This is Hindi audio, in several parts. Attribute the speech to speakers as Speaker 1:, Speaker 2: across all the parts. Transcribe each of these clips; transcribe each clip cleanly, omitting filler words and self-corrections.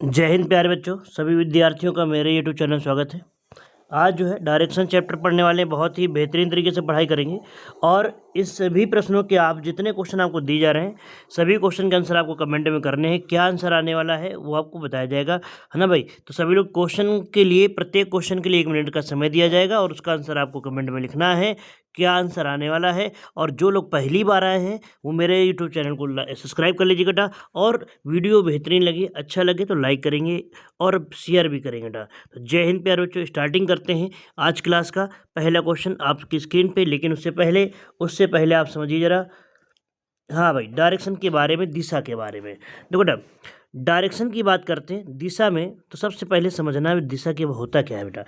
Speaker 1: जय हिंद प्यारे बच्चों, सभी विद्यार्थियों का मेरे यूट्यूब चैनल स्वागत है। आज जो है डायरेक्शन चैप्टर पढ़ने वाले हैं, बहुत ही बेहतरीन तरीके से पढ़ाई करेंगे और इस सभी प्रश्नों के आप जितने क्वेश्चन आपको दिए जा रहे हैं सभी क्वेश्चन के आंसर आपको कमेंट में करने हैं। क्या आंसर आने वाला है वो आपको बताया जाएगा, है ना भाई। तो सभी लोग क्वेश्चन के लिए, प्रत्येक क्वेश्चन के लिए 1 मिनट का समय दिया जाएगा और उसका आंसर आपको कमेंट में लिखना है, क्या आंसर आने वाला है। और जो लोग पहली बार आए हैं वो मेरे यूट्यूब चैनल को सब्सक्राइब कर लीजिएगा बेटा, और वीडियो बेहतरीन लगे, अच्छा लगे तो लाइक करेंगे और शेयर भी करेंगे बेटा। तो जय हिंद प्यारे बच्चों, स्टार्टिंग करते हैं आज क्लास का। पहला क्वेश्चन आपकी स्क्रीन पे, लेकिन उससे पहले आप समझिए जरा। हाँ भाई, डायरेक्शन के बारे में, दिशा के बारे में देखो बेटा। डायरेक्शन की बात करते हैं दिशा में, तो सबसे पहले समझना है दिशा के होता क्या है बेटा।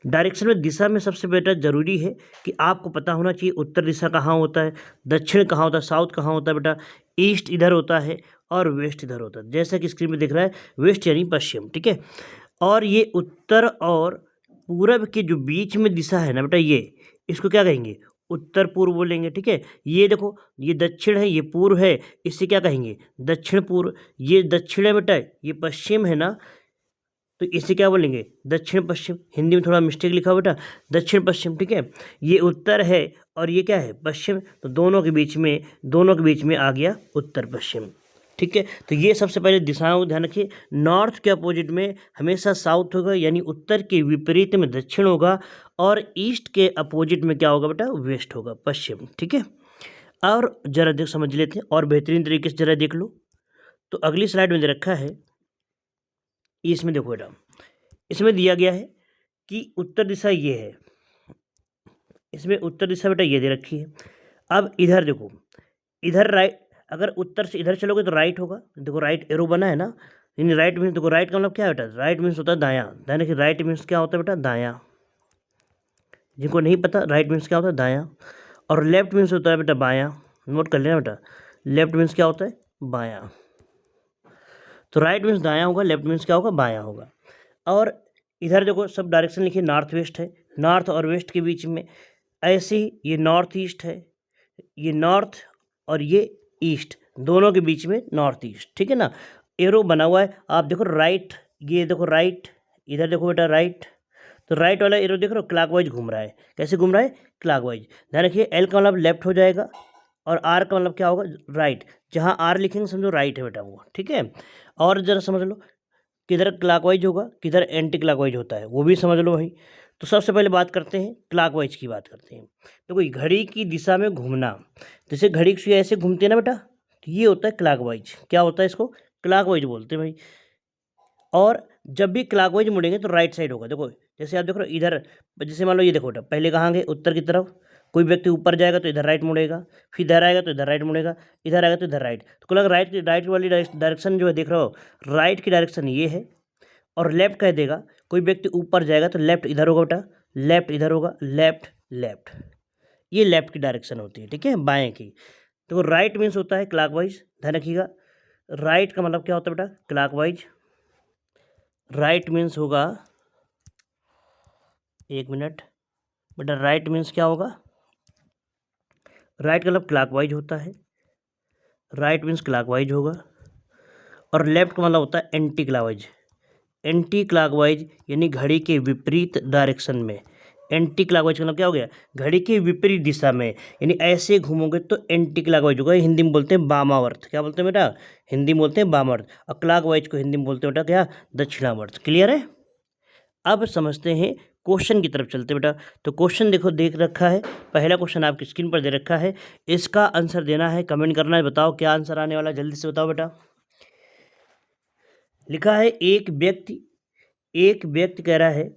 Speaker 1: डायरेक्शन में, दिशा में सबसे बेटा जरूरी है कि आपको पता होना चाहिए उत्तर दिशा कहाँ होता है, दक्षिण कहाँ होता है, साउथ कहाँ होता है बेटा। ईस्ट इधर होता है और वेस्ट इधर होता है, जैसा कि स्क्रीन में दिख रहा है, वेस्ट यानी पश्चिम, ठीक है। और ये उत्तर और पूरब के जो बीच में दिशा है ना बेटा, ये इसको क्या कहेंगे, उत्तर पूर्व बोलेंगे, ठीक है। ये देखो, ये दक्षिण है, ये पूर्व है, इसे क्या कहेंगे, दक्षिण पूर्व। ये दक्षिण है बेटा, ये पश्चिम है ना, तो इसे क्या बोलेंगे, दक्षिण पश्चिम। हिंदी में थोड़ा मिस्टेक लिखा हो बेटा, दक्षिण पश्चिम, ठीक है। ये उत्तर है और ये क्या है, पश्चिम। तो दोनों के बीच में आ गया उत्तर पश्चिम, ठीक है। तो ये सबसे पहले दिशाओं को ध्यान रखिए। नॉर्थ के अपोजिट में हमेशा साउथ होगा, यानी उत्तर के विपरीत में दक्षिण होगा, और ईस्ट के अपोजिट में क्या होगा बेटा, वेस्ट होगा, पश्चिम, ठीक है। और जरा देख समझ लेते हैं और बेहतरीन तरीके से जरा देख लो। तो अगली स्लाइड में दे रखा है, इसमें देखो बेटा, इसमें दिया गया है कि उत्तर दिशा ये है, इसमें उत्तर दिशा बेटा ये दे रखी है। अब इधर देखो, इधर राइट, अगर उत्तर से इधर चलोगे तो राइट होगा। देखो राइट एरो बना है ना, यानी राइट मीन्स, देखो राइट का मतलब क्या है बेटा, राइट मीन्स होता है दायां। ध्यान रखिए, राइट मीन्स क्या होता है बेटा, दायां। जिनको नहीं पता राइट मीन्स क्या होता है, दायां। और लेफ्ट मीन्स होता है बेटा बायां। नोट कर लेना बेटा, लेफ्ट मीन्स क्या होता है, बायां। तो राइट मीन्स दायां होगा, लेफ्ट मीन्स क्या होगा, बायां होगा। और इधर देखो सब डायरेक्शन लिखिए, नॉर्थ वेस्ट है, नॉर्थ और वेस्ट के बीच में। ऐसे ही ये नॉर्थ ईस्ट है, ये नॉर्थ और ये ईस्ट, दोनों के बीच में नॉर्थ ईस्ट, ठीक है ना। एरो बना हुआ है, आप देखो राइट, ये देखो राइट, इधर देखो बेटा राइट। तो राइट वाला एरो देख रहे हो, क्लॉकवाइज घूम रहा है। कैसे घूम रहा है, क्लॉकवाइज। ध्यान रखिए, एल का मतलब लेफ्ट हो जाएगा और आर का मतलब क्या होगा, राइट। जहाँ आर लिखेंगे समझो राइट है बेटा वो, ठीक है। और जरा समझ लो, किधर क्लॉकवाइज होगा, किधर एंटी क्लॉकवाइज होता है, वो भी समझ लो भाई। तो सबसे पहले बात करते हैं, क्लॉकवाइज की बात करते हैं। तो कोई घड़ी की दिशा में घूमना, जैसे घड़ी की सुई ऐसे घूमती है ना बेटा, तो ये होता है क्लॉकवाइज। क्या होता है, इसको क्लॉकवाइज बोलते हैं भाई। और जब भी क्लॉकवाइज मुड़ेंगे तो राइट साइड होगा। देखो जैसे आप देख रहे हो इधर, जैसे मान लो ये देखो बेटा, पहले कहाँ गए, उत्तर की तरफ। कोई व्यक्ति ऊपर जाएगा तो इधर राइट मुड़ेगा, फिर इधर आएगा तो इधर राइट मुड़ेगा, इधर आएगा तो इधर राइट। तो कुल राइट वाली डायरेक्शन जो है देख रहे हो, राइट की डायरेक्शन ये है। और लेफ्ट कह देगा, कोई व्यक्ति ऊपर जाएगा तो लेफ्ट इधर होगा बेटा, लेफ्ट इधर होगा, लेफ्ट लेफ्ट। ये लेफ्ट की डायरेक्शन होती है, ठीक है, बाएं की। तो राइट मीन्स होता है क्लॉकवाइज, ध्यान रखिएगा। राइट का मतलब क्या होता है बेटा, क्लॉकवाइज। राइट मीन्स होगा, 1 मिनट बेटा, राइट मीन्स क्या होगा, राइट का मतलब क्लॉकवाइज होता है, राइट मीन्स क्लॉकवाइज होगा। और लेफ्ट का मतलब होता है एंटी क्लॉकवाइज। एंटी क्लॉकवाइज यानी घड़ी के विपरीत डायरेक्शन में। एंटी क्लॉकवाइज का मतलब क्या हो गया, घड़ी के विपरीत दिशा में, यानी ऐसे घूमोगे तो एंटी क्लॉकवाइज होगा। हिंदी में बोलते हैं वामावर्त। क्या बोलते हैं बेटा, हिंदी में बोलते हैं वामावर्त। और क्लॉकवाइज को हिंदी में बोलते हैं बेटा क्या, दक्षिणावर्त। क्लियर है। अब समझते हैं, क्वेश्चन की तरफ चलते बेटा। तो क्वेश्चन देखो देख रखा है, पहला क्वेश्चन आपकी स्क्रीन पर दे रखा है, इसका आंसर देना है, कमेंट करना है, बताओ क्या आंसर आने वाला है, जल्दी से बताओ बेटा। लिखा है, एक व्यक्ति कह रहा है,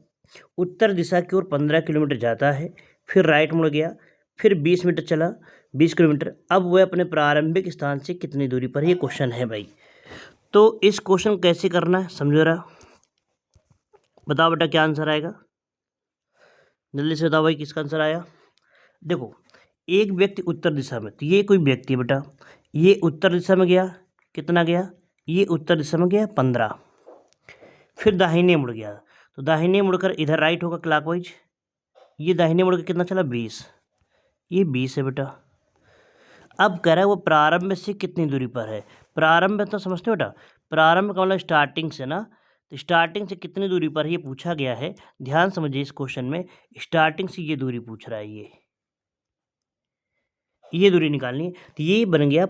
Speaker 1: उत्तर दिशा की ओर 15 किलोमीटर जाता है, फिर राइट मुड़ गया, फिर 20 मीटर चला, 20 किलोमीटर। अब वह अपने प्रारंभिक स्थान से कितनी दूरी पर है, ये क्वेश्चन है भाई। तो इस क्वेश्चन को कैसे करना है समझो रहा, बताओ बेटा क्या आंसर आएगा, जल्दी से बताओ भाई किसका आंसर आया। देखो, एक व्यक्ति उत्तर दिशा में, तो ये कोई व्यक्ति है बेटा, ये उत्तर दिशा में गया, कितना गया, ये उत्तर दिशा में गया 15, फिर दाहिने मुड़ गया, तो दाहिने मुड़कर इधर राइट होगा क्लॉकवाइज। ये दाहिने मुड़ के कितना चला, 20, ये 20 है बेटा। अब कह रहा है वो प्रारंभ से कितनी दूरी पर है। प्रारंभ तो समझते हो बेटा, प्रारंभ का मतलब स्टार्टिंग से ना, तो स्टार्टिंग से कितनी दूरी पर ये पूछा गया है। ध्यान समझिए, इस क्वेश्चन में स्टार्टिंग से ये दूरी पूछ रहा है, ये दूरी निकालनी है। तो ये बन गया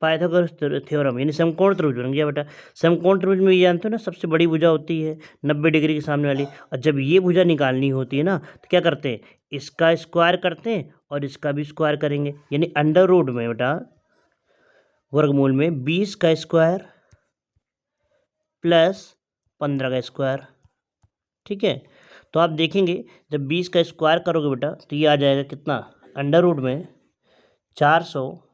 Speaker 1: पाइथागोरस थ्योरम, यानी समकोण त्रिभुज बन गया बेटा। समकोण त्रिभुज में ये जानते हो ना, सबसे बड़ी भुजा होती है 90 डिग्री के सामने वाली, और जब ये भुजा निकालनी होती है ना, तो क्या करते हैं, इसका स्क्वायर करते हैं और इसका भी स्क्वायर करेंगे, यानी अंडर रूट में बेटा वर्गमूल में 20 का स्क्वायर प्लस 15 का स्क्वायर। ठीक है, तो आप देखेंगे जब 20 का स्क्वायर करोगे बेटा तो ये आ जाएगा कितना, अंडर रूट में 400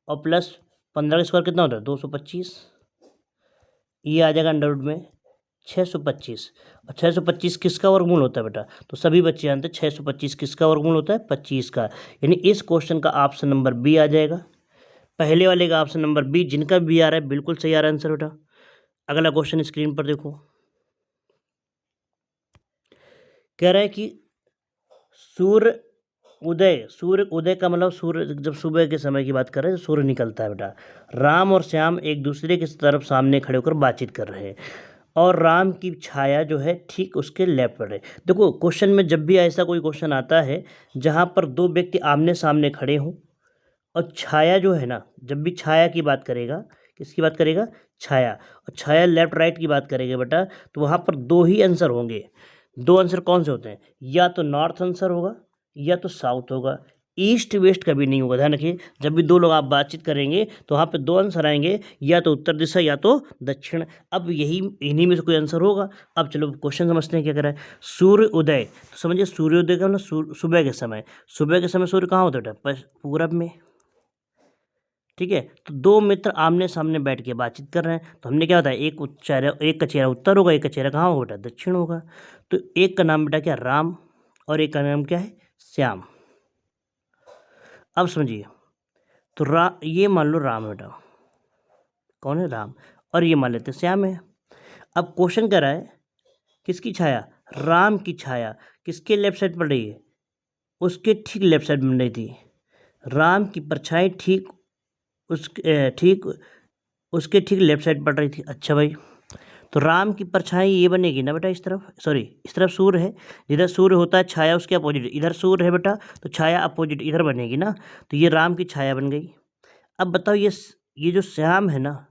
Speaker 1: और प्लस 15 का स्क्वायर कितना होता है 225, ये आ जाएगा अंडर रूट में 625। और 625 किसका वर्गमूल होता है बेटा, तो सभी बच्चे जानते हैं 625 किसका वर्गमूल होता है 25 का, यानी इस क्वेश्चन का ऑप्शन नंबर बी आ जाएगा। पहले वाले का ऑप्शन नंबर बी, जिनका बी आ रहा है बिल्कुल सही आ रहा है आंसर बेटा। अगला क्वेश्चन स्क्रीन पर देखो, कह रहा है कि सूर्य उदय का मतलब सूर्य जब सुबह के समय की बात कर रहे हैं, सूर्य निकलता है बेटा। राम और श्याम एक दूसरे की तरफ सामने खड़े होकर बातचीत कर रहे हैं और राम की छाया जो है ठीक उसके लेफ्ट पर है। देखो क्वेश्चन में जब भी ऐसा कोई क्वेश्चन आता है जहाँ पर दो व्यक्ति आमने सामने खड़े हों और छाया जो है ना, जब भी छाया की बात करेगा, किसकी बात करेगा, छाया, और छाया लेफ्ट राइट की बात करेगा बेटा, तो वहाँ पर दो ही आंसर होंगे। दो आंसर कौन से होते हैं, या तो नॉर्थ आंसर होगा या तो साउथ होगा, ईस्ट वेस्ट कभी नहीं होगा। ध्यान रखिए, जब भी दो लोग आप बातचीत करेंगे तो वहाँ पे दो आंसर आएंगे, या तो उत्तर दिशा या तो दक्षिण। अब यही इन्हीं में से कोई आंसर होगा। अब चलो क्वेश्चन समझते हैं क्या कर रहा है। सूर्य उदय, तो समझिए सूर्योदय का मतलब सुबह के समय, सुबह के समय सूर्य कहाँ होता है बेटा, पूरब में। ठीक है, तो दो मित्र आमने सामने बैठ के बातचीत कर रहे हैं, तो हमने क्या होता है, एक का चेहरा उत्तर होगा, एक का चेहरा कहाँ होगा बेटा, दक्षिण होगा। तो एक का नाम बेटा क्या, राम, और एक का नाम क्या है, श्याम। अब समझिए, तो ये मान लो राम है बेटा, कौन है, राम, और ये मान लेते श्याम है। अब क्वेश्चन कर रहा है किसकी छाया, राम की छाया किसके लेफ्ट साइड पड़ रही है, उसके ठीक लेफ्ट साइड बन रही थी। राम की परछाई ठीक उसके ठीक लेफ्ट साइड पड़ रही थी। अच्छा भाई, तो राम की परछाई ये बनेगी ना बेटा इस तरफ, सॉरी इस तरफ सूर्य है, जिधर सूर्य होता है छाया उसके अपोजिट, इधर सूर्य है बेटा तो छाया अपोजिट इधर बनेगी ना, तो ये राम की छाया बन गई। अब बताओ ये जो श्याम है ना,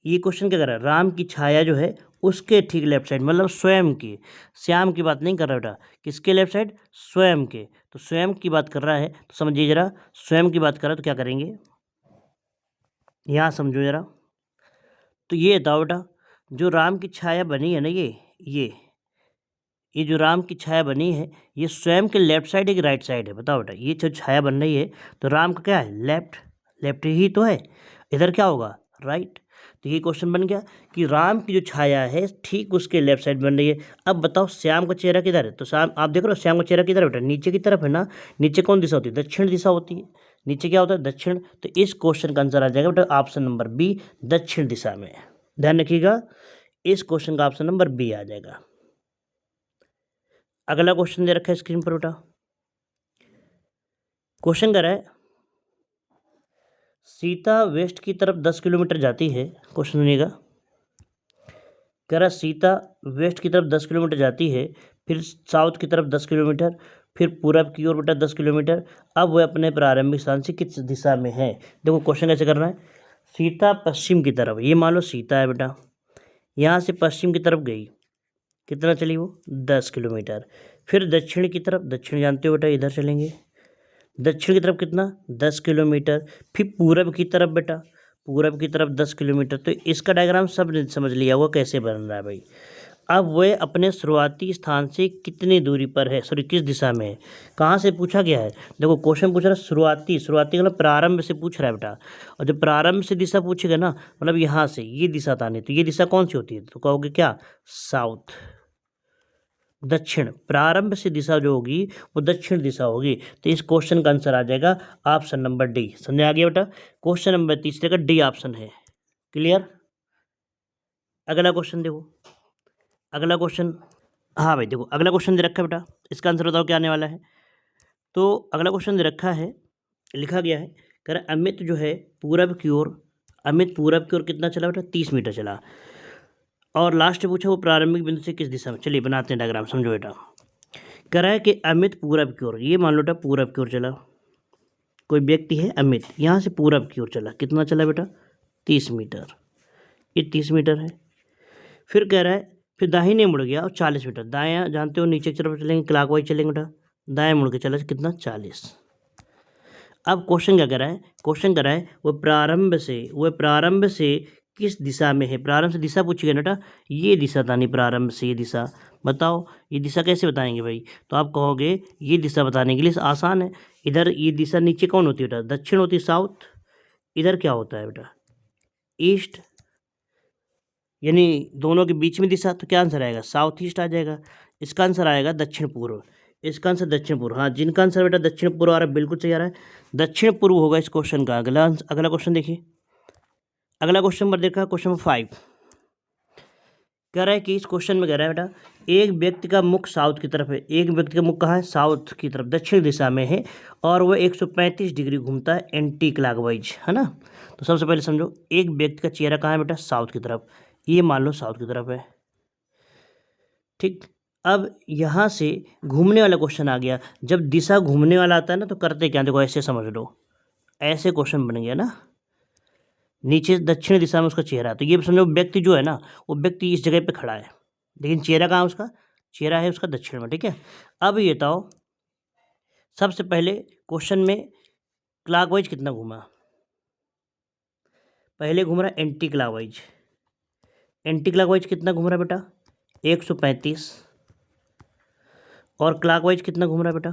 Speaker 1: ये क्वेश्चन क्या कर रहा है, राम की छाया जो है उसके ठीक लेफ्ट साइड, मतलब स्वयं की, श्याम की बात नहीं कर रहा बेटा, किसके लेफ्ट साइड, स्वयं के। तो स्वयं की बात कर रहा है तो समझिए जरा, स्वयं की बात कर रहा है तो क्या करेंगे, यहाँ समझो जरा। तो ये बताओ बेटा, जो राम की छाया बनी है ना, ये जो राम की छाया बनी है, ये स्वयं के लेफ्ट साइड है कि राइट साइड है, बताओ बेटा। ये जो छाया बन रही है तो राम का क्या है, लेफ्ट ही तो है, इधर क्या होगा, राइट। तो ये क्वेश्चन बन गया कि राम की जो छाया है ठीक उसके लेफ्ट साइड बन रही है। अब बताओ श्याम का चेहरा किधर है, तो श्याम आप देख रहे हो, श्याम का चेहरा किधर है बेटा, नीचे की तरफ है ना। नीचे कौन दिशा होती है, दक्षिण दिशा होती है। नीचे क्या होता है, दक्षिण। तो इस क्वेश्चन का आंसर आ जाएगा बेटा ऑप्शन नंबर बी, दक्षिण दिशा में। ध्यान रखिएगा, इस क्वेश्चन का ऑप्शन नंबर बी आ जाएगा। अगला क्वेश्चन दे रखा है स्क्रीन पर बेटा, क्वेश्चन कर रहा है सीता वेस्ट की तरफ 10 किलोमीटर जाती है। क्वेश्चन सुनिएगा, कह रहा सीता वेस्ट की तरफ 10 किलोमीटर जाती है, फिर साउथ की तरफ 10 किलोमीटर, फिर पूरब की ओर बेटा 10 किलोमीटर। अब वह अपने प्रारंभिक स्थान से किस दिशा में है। देखो क्वेश्चन कैसे करना है, सीता पश्चिम की तरफ, ये मान लो सीता है बेटा, यहाँ से पश्चिम की तरफ गई, कितना चली वो, 10 किलोमीटर। फिर दक्षिण की तरफ, दक्षिण जानते हो बेटा, इधर चलेंगे, दक्षिण की तरफ कितना, 10 किलोमीटर। फिर पूरब की तरफ बेटा, पूरब की तरफ 10 किलोमीटर। तो इसका डायग्राम सब ने समझ लिया होगा कैसे बन रहा है भाई। अब वह अपने शुरुआती स्थान से कितनी दूरी पर है, सॉरी किस दिशा में है, कहाँ से पूछा गया है। देखो क्वेश्चन पूछ रहा है शुरुआती मतलब प्रारंभ से पूछ रहा है बेटा, और जब प्रारंभ से दिशा पूछेगा ना, मतलब यहाँ से ये दिशा तानी, तो ये दिशा कौन सी होती है, तो कहोगे क्या, साउथ, दक्षिण। प्रारंभ से दिशा जो होगी वो दक्षिण दिशा होगी। तो इस क्वेश्चन का आंसर आ जाएगा ऑप्शन नंबर डी। समझ आ गया बेटा, क्वेश्चन नंबर तीसरे का डी ऑप्शन है। क्लियर। अगला क्वेश्चन देखो, अगला क्वेश्चन, हाँ भाई देखो अगला क्वेश्चन दे रखा है बेटा, इसका आंसर बताओ क्या आने वाला है। तो अगला क्वेश्चन दे रखा है, लिखा गया है, कह रहा अमित जो है पूरब की ओर अमित पूरब की ओर कितना चला बेटा? 30 मीटर चला। और लास्ट पूछा वो प्रारंभिक बिंदु से किस दिशा में, चलिए बनाते हैं डायग्राम, समझो बेटा। कह रहा है कि अमित पूरब की ओर, ये मान लो बेटा पूरब की ओर चला, कोई व्यक्ति है अमित, यहाँ से पूरब की ओर चला, कितना चला बेटा? 30 मीटर, ये 30 मीटर है। फिर कह रहा है फिर दाहिने मुड़ गया और 40 मीटर, दायां जानते हो नीचे की तरफ चलेंगे, क्लॉकवाइज चलेंगे बेटा, दाएं मुड़ के चला कितना? 40। अब क्वेश्चन क्या कर रहा है? क्वेश्चन कर रहा है वह प्रारंभ से किस दिशा में है? प्रारंभ से दिशा पूछिएगा बेटा, ये दिशा था नहीं, प्रारंभ से ये दिशा बताओ, ये दिशा कैसे बताएंगे भाई? तो आप कहोगे ये दिशा बताने के लिए आसान है, इधर ये दिशा नीचे कौन होती है बेटा? दक्षिण होती है, साउथ। इधर क्या होता है बेटा? ईस्ट, यानी दोनों के बीच में दिशा, तो क्या आंसर आएगा? साउथ ईस्ट आ जाएगा। इसका आंसर आएगा दक्षिण पूर्व, इसका आंसर दक्षिण पूर्व। हाँ, जिनका आंसर बेटा दक्षिण पूर्व आ रहा है बिल्कुल सही आ रहा है, दक्षिण पूर्व होगा इस क्वेश्चन का। अगला क्वेश्चन देखिए, अगला क्वेश्चन नंबर देखा, क्वेश्चन नंबर 5 कह रहा है कि इस क्वेश्चन में कह रहा है बेटा एक व्यक्ति का मुख साउथ की तरफ है, एक व्यक्ति का मुख कहाँ है? साउथ की तरफ, दक्षिण दिशा में है, और वह 135 डिग्री घूमता है एंटी क्लॉकवाइज, है ना। तो सबसे पहले समझो एक व्यक्ति का चेहरा कहाँ है बेटा? साउथ की तरफ, ये मान लो साउथ की तरफ है, ठीक। अब यहाँ से घूमने वाला क्वेश्चन आ गया, जब दिशा घूमने वाला आता है ना तो करते क्या, देखो ऐसे समझ लो, ऐसे क्वेश्चन बन गया ना, नीचे दक्षिण दिशा में उसका चेहरा, तो ये समझो व्यक्ति जो है ना, वो व्यक्ति इस जगह पे खड़ा है, लेकिन चेहरा कहाँ है उसका? चेहरा है उसका दक्षिण में, ठीक है। अब ये बताओ सबसे पहले क्वेश्चन में क्लॉकवाइज कितना घूमा? पहले घूम रहा है एंटी क्लॉकवाइज, एंटी क्लॉकवाइज कितना घूम रहा है बेटा? 135। और क्लॉकवाइज कितना घूम रहा है बेटा?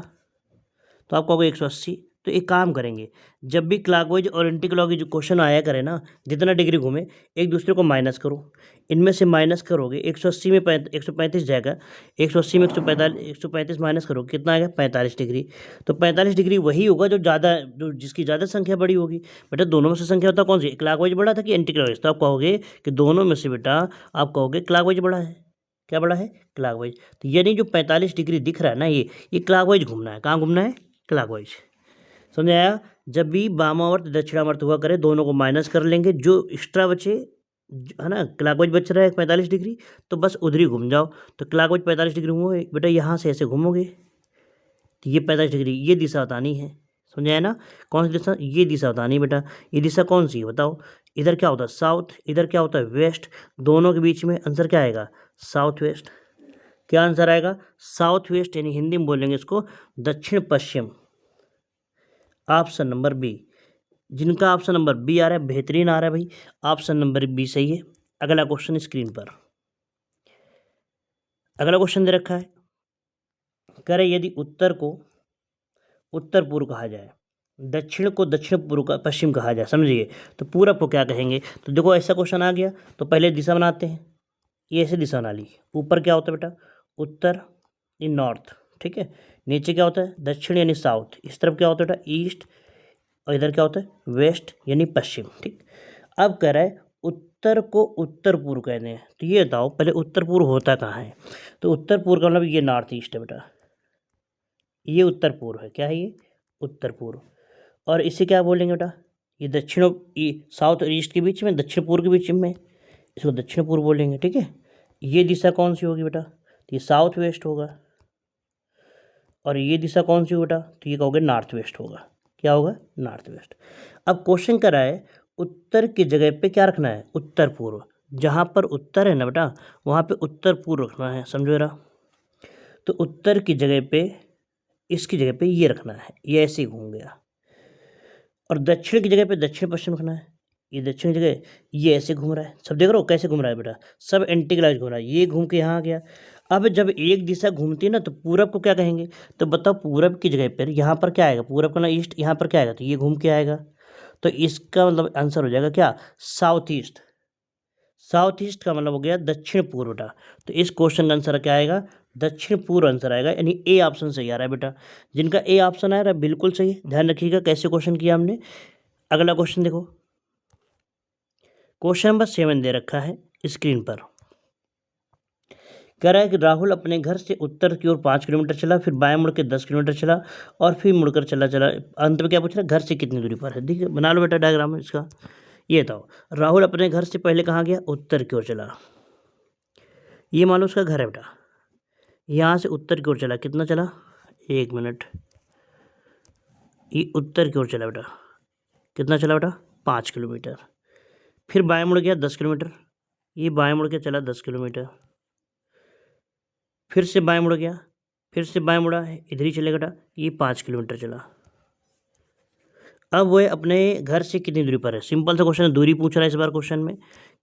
Speaker 1: तो आप कहोगे 180। तो एक काम करेंगे, जब भी क्लॉकवाइज और एंटी क्लॉकवाइज जो क्वेश्चन आया करे ना, जितना डिग्री घूमे एक दूसरे को माइनस करो, इनमें से माइनस करोगे 180 में 135 जाएगा, 180 में 135 माइनस करोगे कितना आएगा? 45 डिग्री। तो 45 डिग्री वही होगा जो ज़्यादा, जो जिसकी ज़्यादा संख्या बड़ी होगी। बेटा दोनों में से संख्या होता कौन सी? क्लॉकवाइज बड़ा था कि एंटी क्लॉकवाइज? तो आप कहोगे कि दोनों में से बेटा आप कहोगे क्लॉकवाइज बड़ा है। क्या बड़ा है? क्लॉकवाइज। तो यानी जो 45 डिग्री दिख रहा है ना, ये क्लॉकवाइज घूमना है। कहाँ घूमना है? क्लॉकवाइज। समझ आया? जब भी वामावर्त दक्षिणावर्त हुआ करे दोनों को माइनस कर लेंगे, जो एक्स्ट्रा बचे है ना, क्लॉकवाइज बच रहा है 45 डिग्री, तो बस उधर ही घूम जाओ। तो क्लॉकवाइज 45 डिग्री घूमोगे बेटा, यहाँ से ऐसे घूमोगे तो ये 45 डिग्री, ये दिशा बतानी है। समझ आया ना? कौन सी दिशा? ये दिशा बतानी है बेटा। ये दिशा कौन सी है बताओ? इधर क्या होता है? साउथ, इधर क्या होता है? वेस्ट। दोनों के बीच में आंसर क्या आएगा? South west. क्या आंसर आएगा? साउथ वेस्ट, यानी हिंदी में बोलेंगे इसको दक्षिण पश्चिम। Option number B. जिनका ऑप्शन नंबर बी आ रहा है बेहतरीन आ रहा है भाई, ऑप्शन नंबर बी सही है। अगला क्वेश्चन स्क्रीन पर, अगला क्वेश्चन दे रखा है, कह रहे यदि उत्तर को उत्तर पूर्व कहा जाए, दक्षिण को दक्षिण पूर्व का पश्चिम कहा जाए, समझिए, तो पूरब को क्या कहेंगे? तो देखो ऐसा क्वेश्चन आ गया तो पहले दिशा बनाते हैं, ये ऐसे दिशा बना ली। ऊपर क्या होता है बेटा? उत्तर, इन नॉर्थ, ठीक है। नीचे क्या होता है? दक्षिण यानी साउथ। इस तरफ क्या होता है बेटा? ईस्ट। और इधर क्या होता है? वेस्ट यानी पश्चिम, ठीक। अब कह रहा है उत्तर को उत्तर पूर्व कहते हैं, तो ये बताओ पहले उत्तर पूर्व होता कहाँ है? तो उत्तर पूर्व का मतलब ये नॉर्थ ईस्ट है बेटा, ये उत्तर पूर्व है। क्या है ये? उत्तर पूर्व। और इसे क्या बोलेंगे बेटा? ये दक्षिण साउथ और ईस्ट के बीच में, दक्षिण पूर्व के बीच में, इसको दक्षिण पूर्व बोलेंगे, ठीक है। ये दिशा कौन सी होगी बेटा? तो ये साउथ वेस्ट होगा। और ये दिशा कौन सी होगी बेटा? तो ये कहोगे नॉर्थ वेस्ट होगा। क्या होगा? North west. अब क्वेश्चन कर रहा है उत्तर की जगह पे क्या रखना है? उत्तर पूर्व। जहाँ पर उत्तर है ना बेटा, वहाँ पे उत्तर पूर्व रखना है, समझो जरा। तो उत्तर की जगह पे, इसकी जगह पे ये रखना है, ये ऐसे ही घूम गया। और दक्षिण की जगह पे दक्षिण पश्चिम रखना है, ये दक्षिण की जगह ये ऐसे घूम रहा है। सब देख रहे हो कैसे घूम रहा है बेटा? सब एंटी क्लॉकवाइज घूम रहा है, ये घूम के यहाँ आ गया। अब जब एक दिशा घूमती है ना, तो पूरब को क्या कहेंगे? तो बताओ पूरब की जगह पर यहाँ पर क्या आएगा? पूरब का ना ईस्ट, यहाँ पर क्या आएगा? तो ये घूम के आएगा। तो इसका मतलब आंसर हो जाएगा क्या? South east. साउथ ईस्ट का मतलब हो गया दक्षिण पूर्व बेटा। तो इस क्वेश्चन का आंसर क्या आएगा? दक्षिण पूर्व आंसर आएगा, यानी ए ऑप्शन सही आ रहा है बेटा। जिनका ए ऑप्शन आ रहा है बिल्कुल सही है। ध्यान रखिएगा कैसे क्वेश्चन किया हमने। अगला क्वेश्चन देखो, क्वेश्चन नंबर 7 दे रखा है स्क्रीन पर। कह रहा है कि राहुल अपने घर से उत्तर की ओर 5 किलोमीटर चला, फिर बाएं मुड़ के 10 किलोमीटर चला, और फिर मुड़कर चला। अंत में क्या पूछ रहा है? घर से कितनी दूरी पर है? ठीक है, बना लो बेटा डायग्राम इसका। ये बताओ, राहुल अपने घर से पहले कहाँ गया? उत्तर की ओर चला। ये मान लो उसका घर है बेटा, यहाँ से उत्तर की ओर चला, कितना चला? 1 मिनट, ये उत्तर की ओर चला बेटा, कितना चला बेटा? 5 किलोमीटर। फिर बाएं मुड़ गया 10 किलोमीटर, ये बाएं मुड़ के चला 10 किलोमीटर। फिर से बाएं मुड़ गया, फिर से बाएं मुड़ा है, इधर ही चलेगा बेटा, ये 5 किलोमीटर चला। अब वह अपने घर से कितनी दूरी पर है? सिंपल सा क्वेश्चन है, दूरी पूछ रहा है इस बार क्वेश्चन में।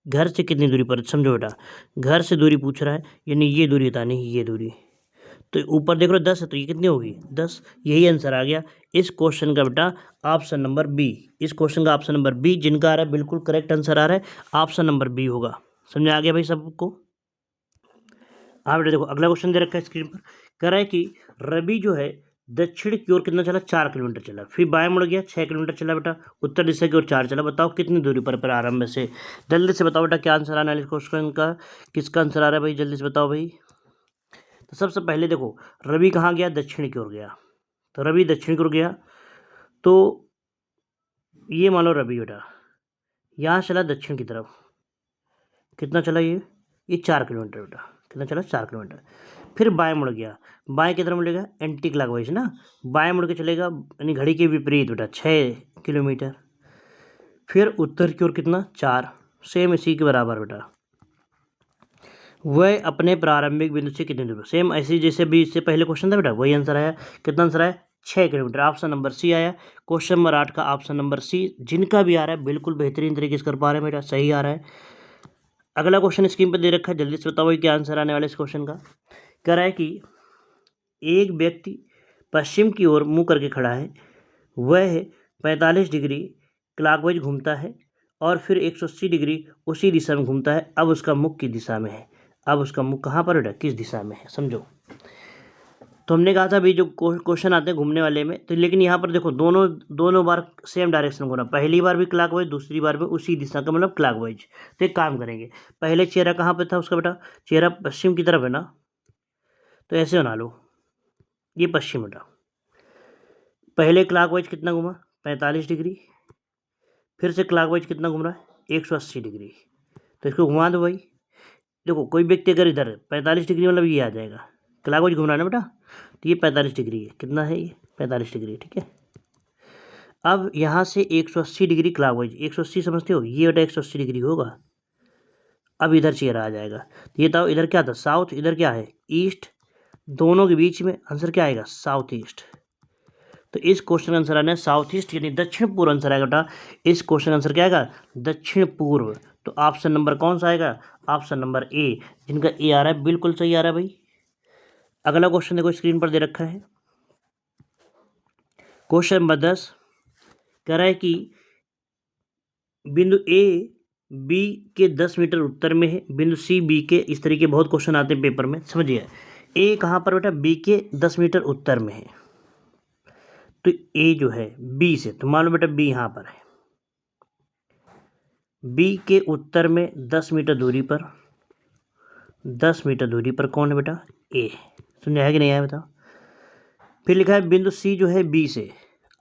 Speaker 1: घर से कितनी दूरी पर है? समझो बेटा, घर से दूरी पूछ रहा है, यानी ये दूरी बतानी है, ये दूरी। तो ऊपर देख लो 10 है, तो ये कितनी होगी? 10। यही आंसर आ गया इस क्वेश्चन का बेटा, ऑप्शन नंबर बी। इस क्वेश्चन का ऑप्शन नंबर बी, जिनका आ रहा है बिल्कुल करेक्ट आंसर आ रहा है, ऑप्शन नंबर बी होगा। समझ आ गया भाई सबको? हाँ बेटा देखो, अगला क्वेश्चन दे रखा है स्क्रीन पर, कह रहा है कि रवि जो है दक्षिण की ओर कितना चला? 4 किलोमीटर चला। फिर बाएं मुड़ गया, 6 किलोमीटर चला बेटा। उत्तर दिशा की ओर 4 चला। बताओ कितनी दूरी पर प्रारंभ से? जल्दी से बताओ बेटा, क्या आंसर आना है इस क्वेश्चन का? किसका आंसर आ रहा है भाई? जल्दी से बताओ भाई। तो सबसे पहले देखो, रवि कहाँ गया? दक्षिण की ओर गया। तो रवि दक्षिण की ओर गया, तो ये मान लो रवि बेटा यहाँ चला दक्षिण की तरफ, कितना चला? ये 4 किलोमीटर बेटा, कितना चला? 4 किलोमीटर। फिर बाएं मुड़ गया, बाएं की तरफ मुड़ेगा, एंटी क्लॉकवाइज ना, बाएं मुड़ के चलेगा, यानी घड़ी के विपरीत बेटा, 6 किलोमीटर। फिर उत्तर की ओर कितना? 4, सेम इसी के बराबर बेटा। वह अपने प्रारंभिक बिंदु से कितनी दूर पर? सेम ऐसी जैसे भी इससे पहले क्वेश्चन था बेटा, वही आंसर आया। कितना आंसर आया? 6 किलोमीटर। ऑप्शन नंबर सी आया। क्वेश्चन नंबर 8 का ऑप्शन नंबर सी, जिनका भी आ रहा है बिल्कुल बेहतरीन तरीके से कर पा रहे हैं बेटा, सही आ रहा है। अगला क्वेश्चन स्क्रीन पर दे रखा है, जल्दी से बताओ क्या आंसर आने वाला है इस क्वेश्चन का। कह रहा है कि एक व्यक्ति पश्चिम की ओर मुंह करके खड़ा है, वह 45 डिग्री क्लॉकवाइज घूमता है और फिर 180 डिग्री उसी दिशा में घूमता है। अब उसका मुख किस दिशा में है? अब उसका मुख कहाँ पर बेटा? किस दिशा में है? समझो। तो हमने कहा था अभी जो क्वेश्चन आते हैं घूमने वाले में, तो लेकिन यहाँ पर देखो दोनों बार सेम डायरेक्शन घूमना, पहली बार भी क्लॉकवाइज, दूसरी बार भी उसी दिशा का, मतलब क्लॉकवाइज। तो एक काम करेंगे, पहले चेहरा कहाँ पे था उसका बेटा? चेहरा पश्चिम की तरफ है ना, तो ऐसे बना लो, ये पश्चिम बेटा। पहले क्लॉकवाइज कितना घूमा? 45 डिग्री। फिर से क्लॉकवाइज कितना घूम रहा है? 180 डिग्री। तो इसको घुमा दो भाई। देखो कोई व्यक्ति अगर इधर 45 डिग्री, मतलब ये आ जाएगा, क्लॉकवाइज घूम रहा है ना बेटा, तो ये 45 डिग्री है। कितना है ये? 45 डिग्री, ठीक है। अब यहाँ से 180 डिग्री क्लॉकवाइज, 180 समझते हो, ये बेटा 180 डिग्री होगा। अब इधर चेहरा आ जाएगा, तो ये बताओ इधर क्या था? साउथ, इधर क्या है? ईस्ट। दोनों के बीच में आंसर क्या आएगा? South east. तो इस क्वेश्चन आंसर आना है साउथ ईस्ट, यानी दक्षिण पूर्व आंसर आएगा बेटा। इस क्वेश्चन आंसर क्या आएगा? दक्षिण पूर्व। तो ऑप्शन नंबर कौन सा आएगा? ऑप्शन नंबर ए, जिनका ए आ रहा है बिल्कुल सही आ रहा है भाई। अगला क्वेश्चन देखो स्क्रीन पर दे रखा है, क्वेश्चन नंबर 10 कह रहा है कि बिंदु ए बी के 10 मीटर उत्तर में है, बिंदु सी बी के, इस तरीके बहुत क्वेश्चन आते हैं पेपर में, समझिए। ए कहाँ पर बेटा? बी के 10 मीटर उत्तर में है। तो ए जो है बी से, तो मान लो बेटा बी यहाँ पर है, बी के उत्तर में 10 मीटर दूरी पर, 10 मीटर दूरी पर कौन है बेटा? ए। समझा है कि नहीं आया बताओ। फिर लिखा है बिंदु सी जो है बी से,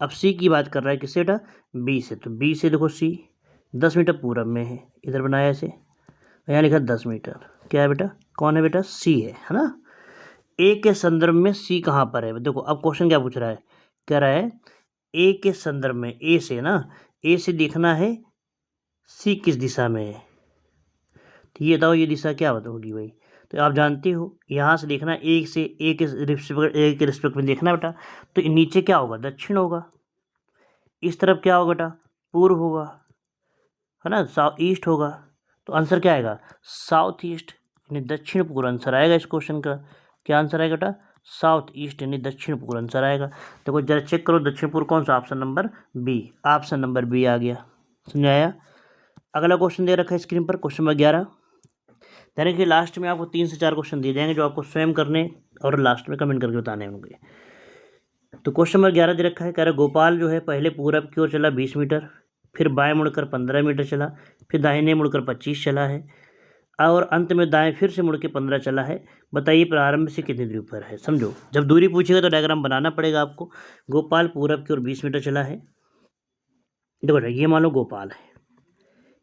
Speaker 1: अब सी की बात कर रहा है, किससे बेटा? बी से। तो बी से देखो सी 10 मीटर पूरब में है, इधर बनाया ऐसे, यहाँ लिखा 10 मीटर, क्या है बेटा? कौन है बेटा? सी है ना। ए के संदर्भ में सी कहाँ पर है? देखो अब क्वेश्चन क्या पूछ रहा है, कह रहा है ए के संदर्भ में, ए से ना, ए से देखना है सी किस दिशा में है। तो ये बताओ ये दिशा क्या होगी भाई? तो आप जानते हो यहाँ से देखना, एक से ए के रिस्पेक्ट में देखना बेटा, तो नीचे क्या होगा? दक्षिण होगा। इस तरफ क्या होगा बेटा? पूर्व होगा, है ना, साउथ ईस्ट होगा। तो आंसर क्या आएगा? साउथ ईस्ट, यानी दक्षिण पूर्व आंसर आएगा इस क्वेश्चन का। क्या आंसर आएगा बेटा? साउथ ईस्ट, यानी दक्षिण पूर्व आंसर आएगा। देखो जरा चेक करो, दक्षिण पूर्व कौन सा? Option number B, option number B आ गया। समझाया? अगला क्वेश्चन दे रखा है स्क्रीन पर, क्वेश्चन नंबर 11। यानी कि लास्ट में आपको 3 से 4 क्वेश्चन दिए जाएंगे, जो आपको स्वयं करने और लास्ट में कमेंट करके बताने होंगे। तो क्वेश्चन नंबर 11 दे रखा है, कह रहा गोपाल जो है पहले पूरब की ओर चला 20 मीटर, फिर बाएं मुड़कर 15 मीटर चला, फिर दाहिने मुड़कर 25 चला है, और अंत में दाएं फिर से मुड़ के 15 चला है। बताइए प्रारंभ से कितनी दूरी पर है? समझो, जब दूरी पूछेगा तो डायग्राम बनाना पड़ेगा आपको। गोपाल पूरब की ओर 20 मीटर चला है। देखो ये मान लो गोपाल है,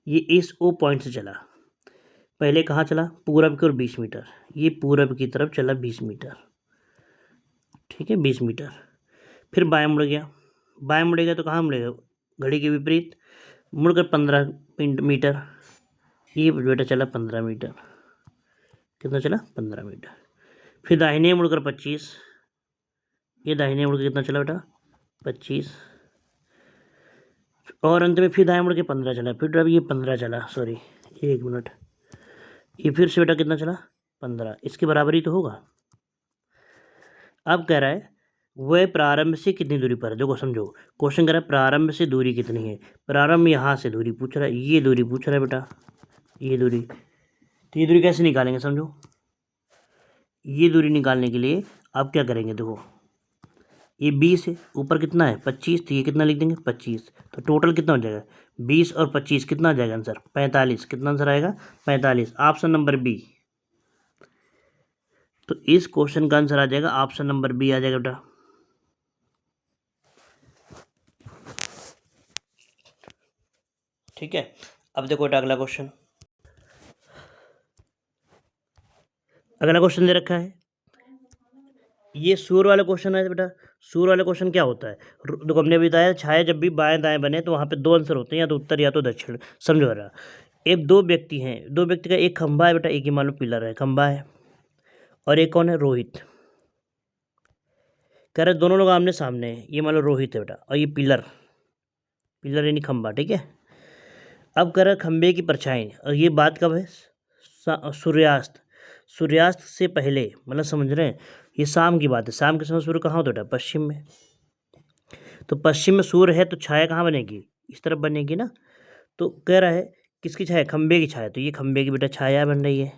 Speaker 1: ये इस ओ पॉइंट से चला, पहले कहाँ चला, पूरब की ओर 20 मीटर, ये पूरब की तरफ चला 20 मीटर, ठीक है 20 मीटर। फिर बाएं मुड़ गया, बाएं मुड़ेगा तो कहाँ मुड़ेगा, घड़ी के विपरीत, मुड़कर 15 मीटर, ये बेटा चला 15 मीटर, कितना चला 15 मीटर। फिर दाहिने मुड़कर 25, ये दाहिने मुड़ के कितना चला बेटा 25, और अंत में फिर दाएं मुड़ के 15 चला, फिर अब ये 15 चला, सॉरी 1 मिनट, ये फिर से बेटा कितना चला 15, इसके बराबर ही तो होगा। अब कह रहा है वह प्रारंभ से कितनी दूरी पर है, देखो समझो, क्वेश्चन कह रहा है प्रारंभ से दूरी कितनी है, प्रारंभ यहाँ से दूरी पूछ रहा है, ये दूरी पूछ रहा है बेटा, ये दूरी, तो ये दूरी कैसे निकालेंगे समझो, ये दूरी निकालने के लिए आप क्या करेंगे, देखो ये 20 है, ऊपर कितना है 25, तो ये कितना लिख देंगे 25, तो टोटल कितना हो जाएगा 20 और 25 कितना आ जाएगा आंसर 45, कितना आंसर आएगा 45, ऑप्शन नंबर बी। तो इस क्वेश्चन का आंसर आ जाएगा ऑप्शन नंबर बी आ जाएगा बेटा। ठीक है, अब देखो बेटा अगला क्वेश्चन, अगला क्वेश्चन दे रखा है, ये सूर्य वाला क्वेश्चन है बेटा। सूर्य वाला क्वेश्चन क्या होता है, देखो हमने बताया छाया जब भी बाएं दाएं बने तो वहाँ पे दो आंसर होते हैं, या तो उत्तर या तो दक्षिण, समझो रहा। एक दो व्यक्ति हैं, दो व्यक्ति का एक खंभा है बेटा, एक ही मान लो पिलर है, खंभा है, और एक कौन है रोहित, कह रहे दोनों लोग आमने सामने हैं, ये मान लो रोहित है बेटा, और ये पिलर, पिलर यानी खंभा, ठीक है। अब कह रहा खंभे की परछाई, और ये बात कब है, सूर्यास्त, सूर्यास्त से पहले, मतलब समझ रहे हैं, ये शाम की बात है, शाम के समय सूर्य कहाँ होता है बेटा, पश्चिम में, तो पश्चिम में सूर्य है तो छाया कहाँ बनेगी, इस तरफ बनेगी ना। तो कह रहा है किसकी छाया, खंभे की छाया, तो ये खंभे की बेटा छाया बन रही है,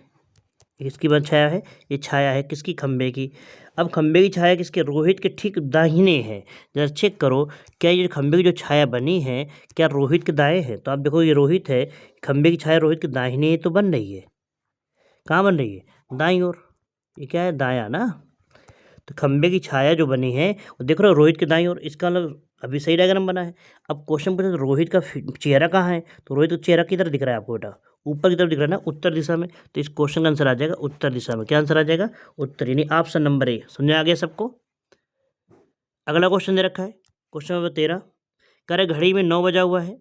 Speaker 1: किसकी बन छाया है, ये छाया है किसकी, खंभे की। अब खंभे की छाया किसके, रोहित के ठीक दाहिने है, जरा चेक करो क्या ये खंभे की जो छाया बनी है क्या रोहित के दाएं है, तो आप देखो ये रोहित है, खंभे की छाया रोहित के दाहिने तो बन रही है, कहाँ बन रही है दाईं ओर, ये क्या है दायां ना, तो खंभे की छाया जो बनी है वो देख रहे हो रोहित के दाईं ओर, इसका मतलब अभी सही डायग्राम बना है। अब क्वेश्चन पूछे तो रोहित का चेहरा कहाँ है, तो रोहित का चेहरा किधर दिख रहा है आपको बेटा, ऊपर की तरफ दिख रहा है ना, उत्तर दिशा में, तो इस क्वेश्चन का आंसर आ जाएगा उत्तर दिशा में, क्या आंसर आ जाएगा उत्तर, यानी ऑप्शन नंबर ए। समझ आ गया सबको। अगला क्वेश्चन दे रखा है, क्वेश्चन नंबर 13, कह रहे घड़ी में 9 बजा हुआ है,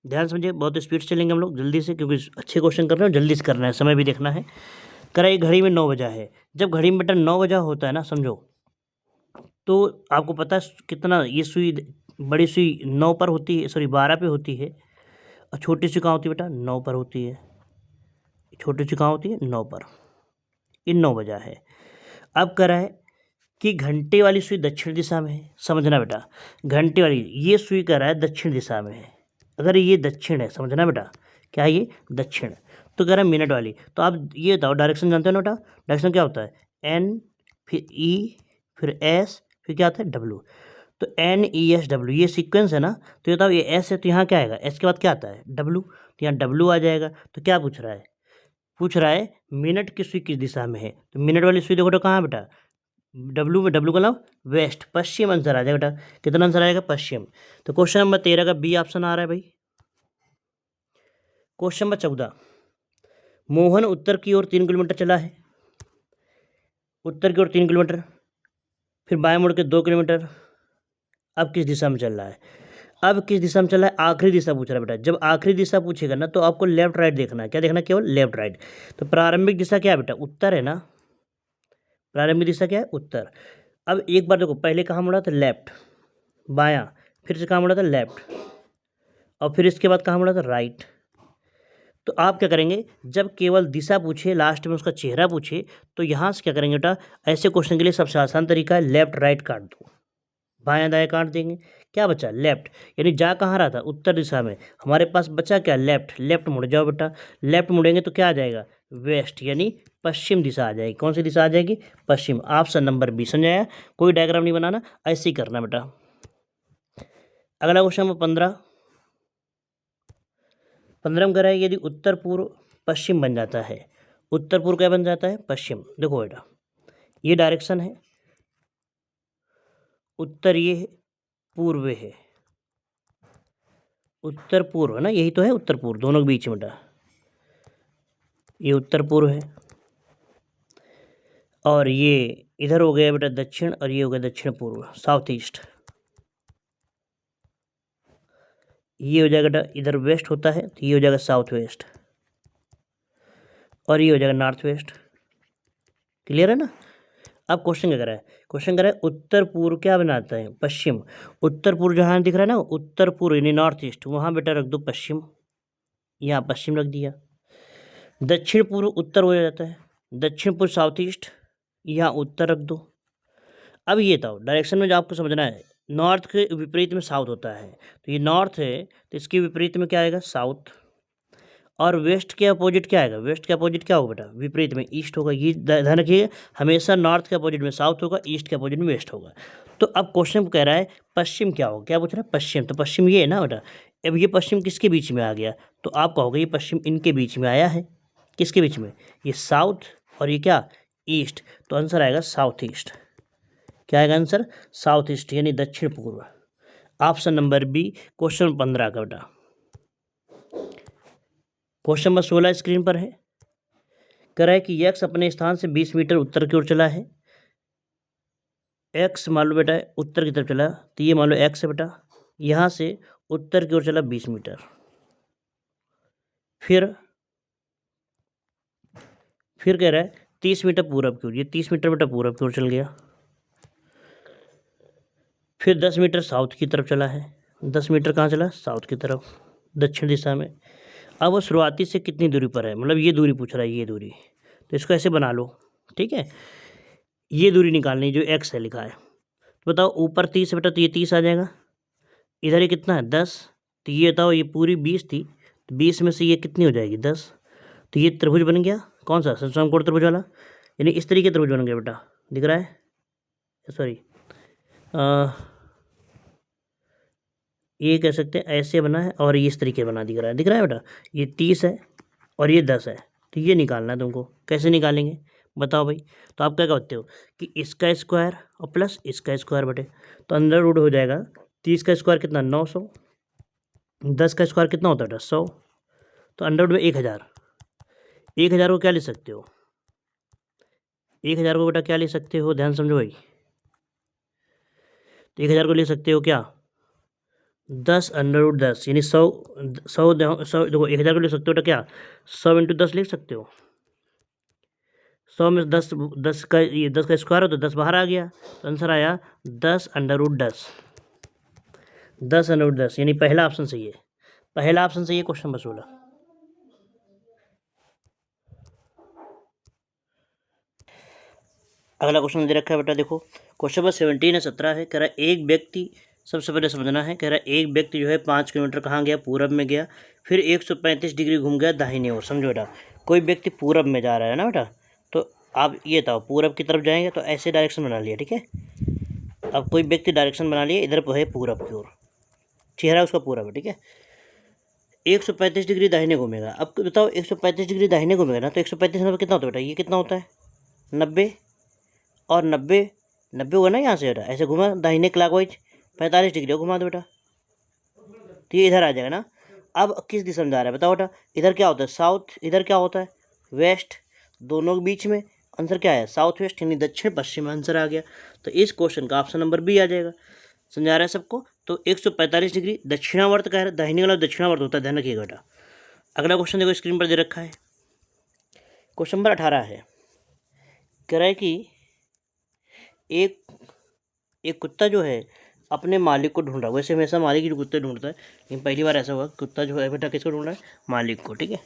Speaker 1: ध्यान समझिए, बहुत स्पीड से चलेंगे हम लोग जल्दी से, क्योंकि अच्छे क्वेश्चन कर रहे हो, जल्दी से करना है, समय भी देखना है। कह रहा है घड़ी में 9 बजा है, जब घड़ी में बेटा 9 बजा होता है ना समझो, तो आपको पता है कितना, ये सुई बड़ी सुई 9 पर होती है, सॉरी 12 पे होती है, और छोटी सी कहाँ होती है बेटा 9 पर होती है, छोटी सी कहाँ होती है 9 पर, ये 9 बजा है। अब कह रहा है कि घंटे वाली सुई दक्षिण दिशा में है, समझना बेटा, घंटे वाली ये सुई कह रहा है दक्षिण दिशा में है, अगर ये दक्षिण है समझना बेटा, क्या है ये दक्षिण, तो कह रहा है मिनट वाली, तो आप ये बताओ डायरेक्शन जानते हो ना बेटा, डायरेक्शन क्या होता है एन, फिर ई, फिर एस, फिर क्या आता है डब्ल्यू, तो एन ई एस डब्ल्यू ये सीक्वेंस है ना, तो ये बताओ ये एस है तो यहाँ क्या आएगा, एस के बाद क्या आता है डब्ल्यू, तो यहाँ डब्ल्यू आ जाएगा। तो क्या पूछ रहा है, पूछ रहा है मिनट की सुई किस दिशा में है, तो मिनट वाली सुई देखो तो कहाँ है बेटा डब्ल्यू में, डब्ल्यू का नाम वेस्ट, पश्चिम आंसर आ जाएगा बेटा, कितना आंसर आएगा पश्चिम। तो क्वेश्चन नंबर 13 का बी ऑप्शन आ रहा है भाई। क्वेश्चन नंबर 14, मोहन उत्तर की ओर 3 किलोमीटर चला है, उत्तर की ओर 3 किलोमीटर, फिर बाएं मुड़ के 2 किलोमीटर, अब किस दिशा में चल रहा है, अब किस दिशा में चल रहा है, आखिरी दिशा पूछ रहा है बेटा, जब आखिरी दिशा पूछेगा ना तो आपको लेफ्ट राइट देखना है, क्या देखना है केवल लेफ्ट राइट। तो प्रारंभिक दिशा क्या है बेटा उत्तर है ना, प्रारंभिक दिशा क्या है उत्तर। अब एक बार देखो पहले कहाँ मुड़ा था लेफ्ट, बायां, फिर से कहाँ मुड़ा था लेफ्ट, और फिर इसके बाद कहाँ मुड़ा था राइट। तो आप क्या करेंगे जब केवल दिशा पूछे, लास्ट में उसका चेहरा पूछे, तो यहाँ से क्या करेंगे बेटा, ऐसे क्वेश्चन के लिए सबसे आसान तरीका है लेफ्ट राइट काट दो, बायां दायां काट देंगे, क्या बचा लेफ्ट, यानी जा कहाँ रहा था उत्तर दिशा में, हमारे पास बचा क्या लेफ्ट, लेफ्ट मुड़ जाओ बेटा, लेफ्ट मुड़ेंगे तो क्या आ जाएगा वेस्ट, यानी पश्चिम दिशा आ जाएगी, कौन सी दिशा आ जाएगी पश्चिम, ऑप्शन नंबर बी। समझाया, कोई डायग्राम नहीं बनाना, ऐसे ही करना बेटा। अगला क्वेश्चन नंबर 15, 15 में कह रहा है यदि उत्तर पूर्व पश्चिम बन जाता है, उत्तर पूर्व क्या बन जाता है पश्चिम, देखो बेटा ये डायरेक्शन है, उत्तर ये है, पूर्व है, उत्तर पूर्व है ना, यही तो है उत्तर पूर्व, दोनों के बीच में बेटा, ये उत्तर पूर्व है। और ये इधर हो गया बेटा दक्षिण, और ये हो गया दक्षिण पूर्व, साउथ ईस्ट। ये हो जाएगा बेटा, इधर वेस्ट होता है तो ये हो जाएगा साउथ वेस्ट, और ये हो जाएगा नॉर्थ वेस्ट। क्लियर है ना। अब क्वेश्चन क्या करा है, क्वेश्चन करा है उत्तर पूर्व क्या बनाता है, पश्चिम। उत्तर पूर्व जहाँ दिख रहा है ना, उत्तर पूर्व यानी नॉर्थ ईस्ट, वहाँ बेटा रख दो पश्चिम, यहाँ पश्चिम रख दिया। दक्षिण पूर्व उत्तर हो जाता है, दक्षिण पूर्व साउथ ईस्ट, यहाँ उत्तर रख दो। अब ये तो डायरेक्शन में जो आपको समझना है, नॉर्थ के विपरीत में साउथ होता है, तो ये नॉर्थ है तो इसके विपरीत में क्या आएगा, साउथ। और वेस्ट के अपोजिट क्या आएगा, वेस्ट के अपोजिट क्या होगा बेटा, विपरीत में ईस्ट होगा। ये ध्यान रखिए, हमेशा नॉर्थ के अपोजिट में साउथ होगा, ईस्ट के अपोजिट में वेस्ट होगा। तो अब क्वेश्चन कह रहा है पश्चिम क्या होगा, क्या पूछ रहा है, पश्चिम। तो पश्चिम ये है ना बेटा, अब ये पश्चिम किसके बीच में आ गया, तो आप कहोगे ये पश्चिम इनके बीच में आया है। किसके बीच में, ये साउथ और ये क्या, ईस्ट। तो आंसर आएगा साउथ ईस्ट। क्या आएगा आंसर, साउथ ईस्ट यानी दक्षिण पूर्व। ऑप्शन नंबर बी, क्वेश्चन 15 का बेटा। क्वेश्चन नंबर 16 स्क्रीन पर है। कह रहा है कि यक्स अपने स्थान से 20 मीटर उत्तर की ओर चला है। एक्स मान लो बेटा उत्तर की तरफ चला, तो ये मान लो एक्स है बेटा, यहाँ से उत्तर की ओर चला 20 मीटर। फिर कह रहा है 30 मीटर पूरब की ओर, ये 30 मीटर बेटा पूरब की ओर चल गया। फिर 10 मीटर साउथ की तरफ चला है, 10 मीटर कहाँ चला, साउथ की तरफ, दक्षिण दिशा में। अब वो शुरुआती से कितनी दूरी पर है, मतलब ये दूरी पूछ रहा है, ये दूरी, तो इसको ऐसे बना लो, ठीक है। ये दूरी निकालनी जो एक्स है लिखा है, तो बताओ ऊपर 30 है बेटा, तो ये 30 आ जाएगा, इधर ये कितना है 10, तो ये बताओ ये पूरी 20 थी, तो 20 में से ये कितनी हो जाएगी 10, तो ये त्रिभुज बन गया, कौन सा, समकोण त्रिभुज वाला, यानी इस तरीके त्रिभुज बन गया बेटा, दिख रहा है, सॉरी ये कह सकते हैं ऐसे बना है, और ये इस तरीके बना, दिख रहा है बेटा, ये 30 है और ये 10 है, तो ये निकालना है तुमको। कैसे निकालेंगे बताओ भाई, तो आप क्या कहते हो कि इसका स्क्वायर और प्लस इसका स्क्वायर बटे, तो अंदर रूट हो जाएगा, 30 का स्क्वायर कितना 900, 10 का स्क्वायर कितना होता है 100, तो अंडर रूट में 1000। 1000 को क्या ले सकते हो, 1000 को बेटा क्या ले सकते हो, ध्यान समझो भाई, तो 1000 को ले सकते हो क्या 10 अंडर रूट 10, यानी 100 देखो 1000 को ले सकते हो बेटा क्या 100 × 10 लिख सकते हो, 100 में 10, 10 का ये 10 का स्क्वायर हो तो 10 बाहर आ गया, तो आंसर आया 10 अंडर रूट 10, 10 अंडर रूट 10, यानी पहला ऑप्शन सही है, पहला ऑप्शन सही है क्वेश्चन नंबर 16। अगला क्वेश्चन दे रखा है बेटा, देखो क्वेश्चन नंबर 17 है 17 है, कह रहा है एक व्यक्ति, सबसे पहले समझना है, कह रहा है एक व्यक्ति जो है 5 किलोमीटर कहाँ गया, पूरब में गया, फिर 135 डिग्री घूम गया दाहिनी ओर। समझो बेटा, कोई व्यक्ति पूरब में जा रहा है ना बेटा, तो आप ये बताओ पूरब की तरफ जाएंगे तो ऐसे डायरेक्शन बना लिया, ठीक है। अब कोई व्यक्ति डायरेक्शन बना लिया, इधर है पूरब की ओर, चेहरा उसका पूरब है, ठीक है। 135 डिग्री दाहिने घूमेगा। अब बताओ 135 डिग्री दाहिने घूमेगा ना, तो 135 नंबर कितना होता है बेटा, ये कितना होता है 90, और 90 होगा ना यहाँ से बेटा, ऐसे घुमा दाहिने क्लॉकवाइज 45 डिग्री घुमा दो बेटा, तो ये इधर आ जाएगा ना। अब किस दिशा में जा रहा है बताओ बेटा, इधर क्या होता है साउथ, इधर क्या होता है वेस्ट, दोनों के बीच में आंसर क्या है साउथ वेस्ट, यानी दक्षिण पश्चिम आंसर आ गया। तो इस क्वेश्चन का ऑप्शन नंबर बी आ जाएगा। समझा रहा है सबको, तो 145 डिग्री दक्षिणावर्त का है, दाहिने वाला दक्षिणावर्त होता है, ध्यान रखिएगा बेटा। अगला क्वेश्चन देखो स्क्रीन पर दे रखा है, क्वेश्चन नंबर 18 है, कह रहा है कि एक कुत्ता जो है अपने मालिक को ढूंढ रहा है, वैसे हमेशा मालिक ही कुत्ते ढूंढता है, लेकिन पहली बार ऐसा हुआ कुत्ता जो है बेटा किसको ढूंढ रहा है, मालिक को, ठीक है।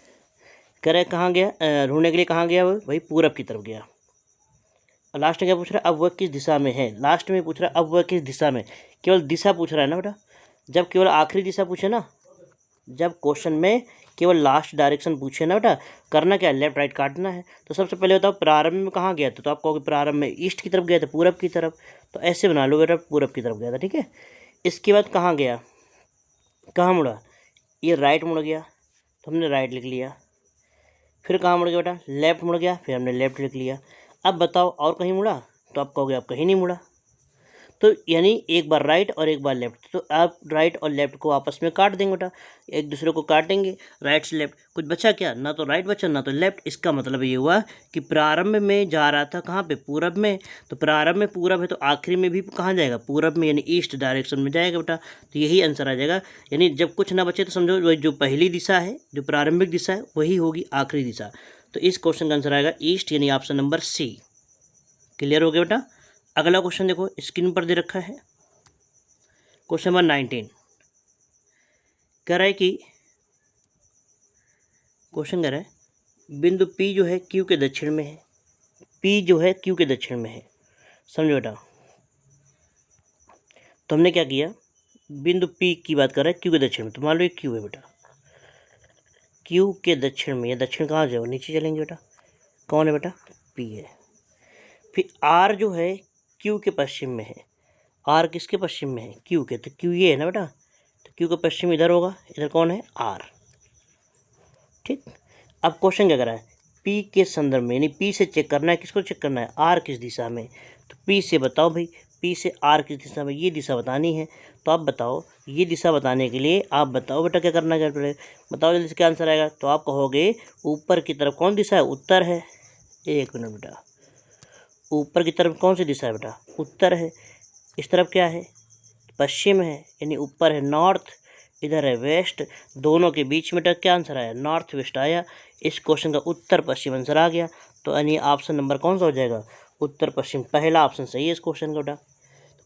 Speaker 1: कह रहा है कहाँ गया ढूंढने के लिए, कहाँ गया वो भाई पूरब की तरफ गया। लास्ट में क्या पूछ रहा है, अब वह किस दिशा में है, लास्ट में पूछ रहा है अब वह किस दिशा में, केवल दिशा पूछ रहा है ना बेटा। जब केवल आखिरी दिशा पूछे ना, जब क्वेश्चन में केवल लास्ट डायरेक्शन पूछे ना बेटा, करना क्या है लेफ्ट राइट काटना है। तो सबसे पहले बताओ प्रारंभ में कहाँ गया था, तो आप कहोगे प्रारंभ में ईस्ट की तरफ गया था, पूरब की तरफ, तो ऐसे बना लो बेटा पूरब की तरफ गया था, ठीक है। इसके बाद कहाँ गया, कहाँ मुड़ा, ये राइट मुड़ गया, तो हमने राइट लिख लिया। फिर कहाँ मुड़ गया बेटा, लेफ्ट मुड़ गया, फिर हमने लेफ्ट लिख लिया। अब बताओ और कहीं मुड़ा, तो आप कहोगे आप कहीं नहीं मुड़ा। तो यानी एक बार राइट और एक बार लेफ्ट, तो आप राइट और लेफ्ट को आपस में काट देंगे बेटा, एक दूसरे को काटेंगे राइट से लेफ्ट, कुछ बचा क्या, ना तो राइट बचा ना तो लेफ्ट। इसका मतलब ये हुआ कि प्रारंभ में जा रहा था कहाँ पे, पूरब में, तो प्रारंभ में पूरब है तो आखिरी में भी कहाँ जाएगा, पूरब में, यानी ईस्ट डायरेक्शन में जाएगा बेटा। तो यही आंसर आ जाएगा। यानी जब कुछ ना बचे तो समझो वही जो पहली दिशा है, जो प्रारंभिक दिशा है, वही होगी आखिरी दिशा। तो इस क्वेश्चन का आंसर आएगा ईस्ट, यानी ऑप्शन नंबर सी। क्लियर हो गया बेटा। अगला क्वेश्चन देखो स्क्रीन पर दे रखा है, क्वेश्चन नंबर 19 कह रहा है कि क्वेश्चन कह रहा है बिंदु P जो है Q के दक्षिण में है, P जो है Q के दक्षिण में है, समझो बेटा। तो हमने क्या किया, बिंदु P की बात कर रहा है Q के दक्षिण में, तो मान लो ये Q है बेटा, Q के दक्षिण में, ये दक्षिण कहाँ जाओ, नीचे चलेंगे बेटा, कौन है बेटा, P है। फिर R जो है Q के पश्चिम में है, R किसके पश्चिम में है, Q के, तो Q ये है ना बेटा, तो Q का पश्चिम इधर होगा, इधर कौन है, R। ठीक, अब क्वेश्चन क्या कर रहा है, P के संदर्भ में, यानी P से चेक करना है, किसको चेक करना है, R किस दिशा में, तो P से बताओ भाई, P से R किस दिशा में, ये दिशा बतानी है। तो आप बताओ, ये दिशा बताने के लिए आप बताओ बेटा क्या करना है, क्या बताओ जल्दी से, क्या आंसर आएगा। तो आप कहोगे ऊपर की तरफ कौन दिशा है, उत्तर है। एक मिनट बेटा, ऊपर की तरफ कौन सी दिशा है बेटा, उत्तर है। इस तरफ क्या है, पश्चिम है, यानी ऊपर है नॉर्थ, इधर है वेस्ट, दोनों के बीच में क्या आंसर आया, नॉर्थ वेस्ट आया। इस क्वेश्चन का उत्तर पश्चिम आंसर आ गया। तो यानी ऑप्शन नंबर कौन सा हो जाएगा, उत्तर पश्चिम, पहला ऑप्शन सही है इस क्वेश्चन का बेटा।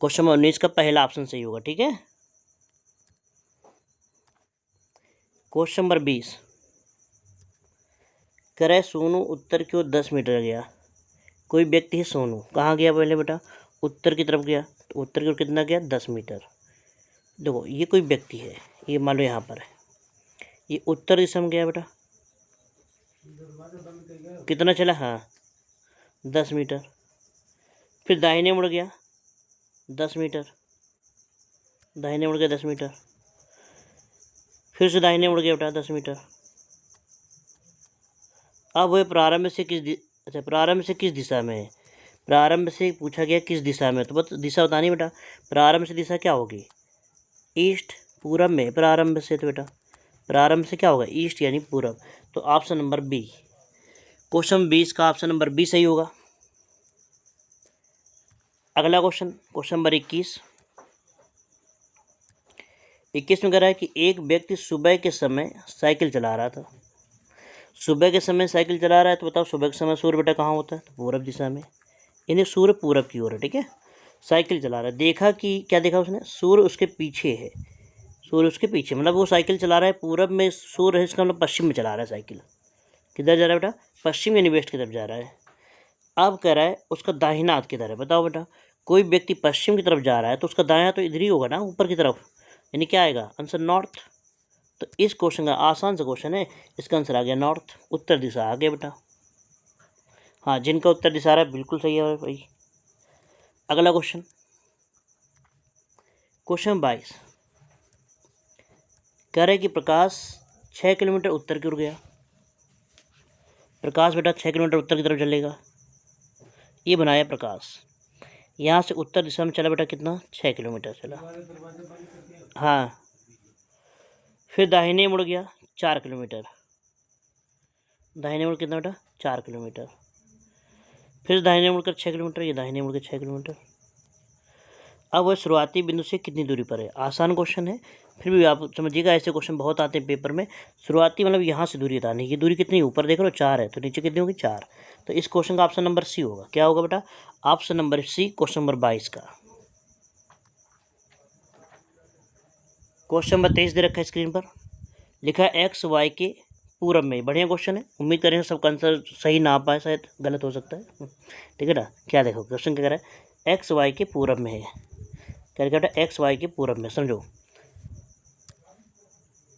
Speaker 1: क्वेश्चन नंबर 19 का पहला ऑप्शन सही होगा, ठीक है। क्वेश्चन नंबर 20 करे सोनू उत्तर की ओर 10 मीटर गया। कोई व्यक्ति है सोनू, कहाँ गया पहले बेटा, उत्तर की तरफ गया, तो उत्तर की ओर कितना गया, 10 मीटर। देखो ये कोई व्यक्ति है, ये मान लो यहाँ पर है, ये उत्तर दिशा में गया बेटा, कितना चला, हाँ 10 मीटर। फिर दाहिने मुड़ गया 10 मीटर, दाहिने मुड़ गया 10 मीटर, फिर से दाहिने मुड़ गया बेटा 10 मीटर। अब वह प्रारंभ से अच्छा प्रारंभ से किस दिशा में है, प्रारंभ से पूछा गया किस दिशा में, तो बस दिशा बतानी बेटा। प्रारंभ से दिशा क्या होगी, ईस्ट, पूरब में प्रारंभ से, तो बेटा प्रारंभ से क्या होगा, ईस्ट यानी पूरब। तो ऑप्शन नंबर बी, क्वेश्चन 20 का ऑप्शन नंबर बी सही होगा। अगला क्वेश्चन, क्वेश्चन नंबर 21 में कह रहा है कि एक व्यक्ति सुबह के समय साइकिल चला रहा था। सुबह के समय साइकिल चला रहा है, तो बताओ सुबह के समय सूर्य बेटा कहाँ होता है, तो पूरब दिशा में, यानी सूर्य पूरब की ओर है, ठीक है। साइकिल चला रहा है, देखा कि क्या देखा उसने, सूर्य उसके पीछे है, सूर्य उसके पीछे, मतलब वो साइकिल चला रहा है पूरब में, सूर्य है इसका मतलब पश्चिम में चला रहा है साइकिल। किधर जा रहा है बेटा, पश्चिम यानी वेस्ट की तरफ जा रहा है। अब कह रहा है उसका दाहिना हाथ किधर है, बताओ बेटा। कोई व्यक्ति पश्चिम की तरफ जा रहा है तो उसका दायां तो इधर ही होगा ना, ऊपर की तरफ, यानी क्या आएगा आंसर, नॉर्थ। तो इस क्वेश्चन का आसान सा क्वेश्चन है, इसका आंसर आ गया नॉर्थ, उत्तर दिशा आ गया बेटा। हाँ, जिनका उत्तर दिशा रहा है बिल्कुल सही है भाई। अगला क्वेश्चन, क्वेश्चन 22 कह रहा है कि प्रकाश 6 किलोमीटर उत्तर की ओर गया। प्रकाश बेटा 6 किलोमीटर उत्तर की तरफ चलेगा, ये बनाया प्रकाश, यहाँ से उत्तर दिशा में चला बेटा, कितना 6 किलोमीटर चला, हाँ। फिर दाहिने मुड़ गया 4 किलोमीटर, दाहिने मुड़ कितना बेटा, 4 किलोमीटर। फिर दाहिने मुड़कर 6 किलोमीटर, ये दाहिने मुड़ के 6 किलोमीटर। अब वह शुरुआती बिंदु से कितनी दूरी पर है, आसान क्वेश्चन है, फिर भी आप समझिएगा, ऐसे क्वेश्चन बहुत आते हैं पेपर में। शुरुआती मतलब यहाँ से दूरी बतानी, ये दूरी कितनी, ऊपर देख लो 4 है, तो नीचे कितनी होगी 4। तो इस क्वेश्चन का ऑप्शन नंबर सी होगा, क्या होगा बेटा, option number C, question number 22 का। क्वेश्चन नंबर 23 दे रखा है स्क्रीन पर, लिखा है एक्स वाई के पूरब में। बढ़िया क्वेश्चन है, उम्मीद करेंगे सबका आंसर सही ना आ पाए, शायद गलत हो सकता है, ठीक है ना। क्या देखो क्वेश्चन क्या कह रहा है, एक्स वाई के पूरब में है, क्या कहता है एक्स वाई के पूरब में, समझो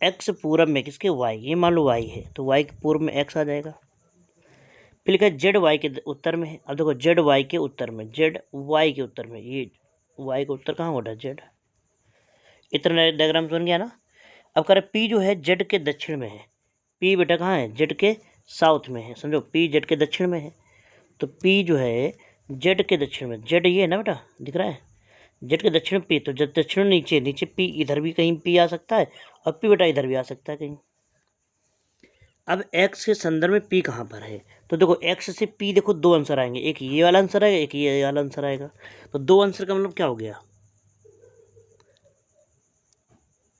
Speaker 1: एक्स पूरब में किसके, वाई, ये मान लो वाई है, तो वाई के पूर्व में एक्स आ जाएगा। फिर लिखा है जेड वाई के उत्तर में है। अब देखो जेड वाई के उत्तर में, जेड वाई के उत्तर में, ये वाई का उत्तर कहाँ होता है, जेड। इतना डायग्राम समझ गया ना। अब कह रहे पी जो है जेड के दक्षिण में है, पी बेटा कहाँ है, जेड के साउथ में है, समझो पी जेड के दक्षिण में है। तो पी जो है जेड के दक्षिण में, जेड ये है ना बेटा, दिख रहा है, जेड के दक्षिण पी, तो जब दक्षिण नीचे, नीचे पी, इधर भी कहीं पी आ सकता है और पी बेटा इधर भी आ सकता है कहीं। अब एक्स के संदर्भ में पी कहाँ पर है, तो देखो एक्स से पी देखो दो आंसर आएंगे, एक ये वाला आंसर आएगा, एक ये वाला आंसर आएगा। तो दो आंसर का मतलब क्या हो गया,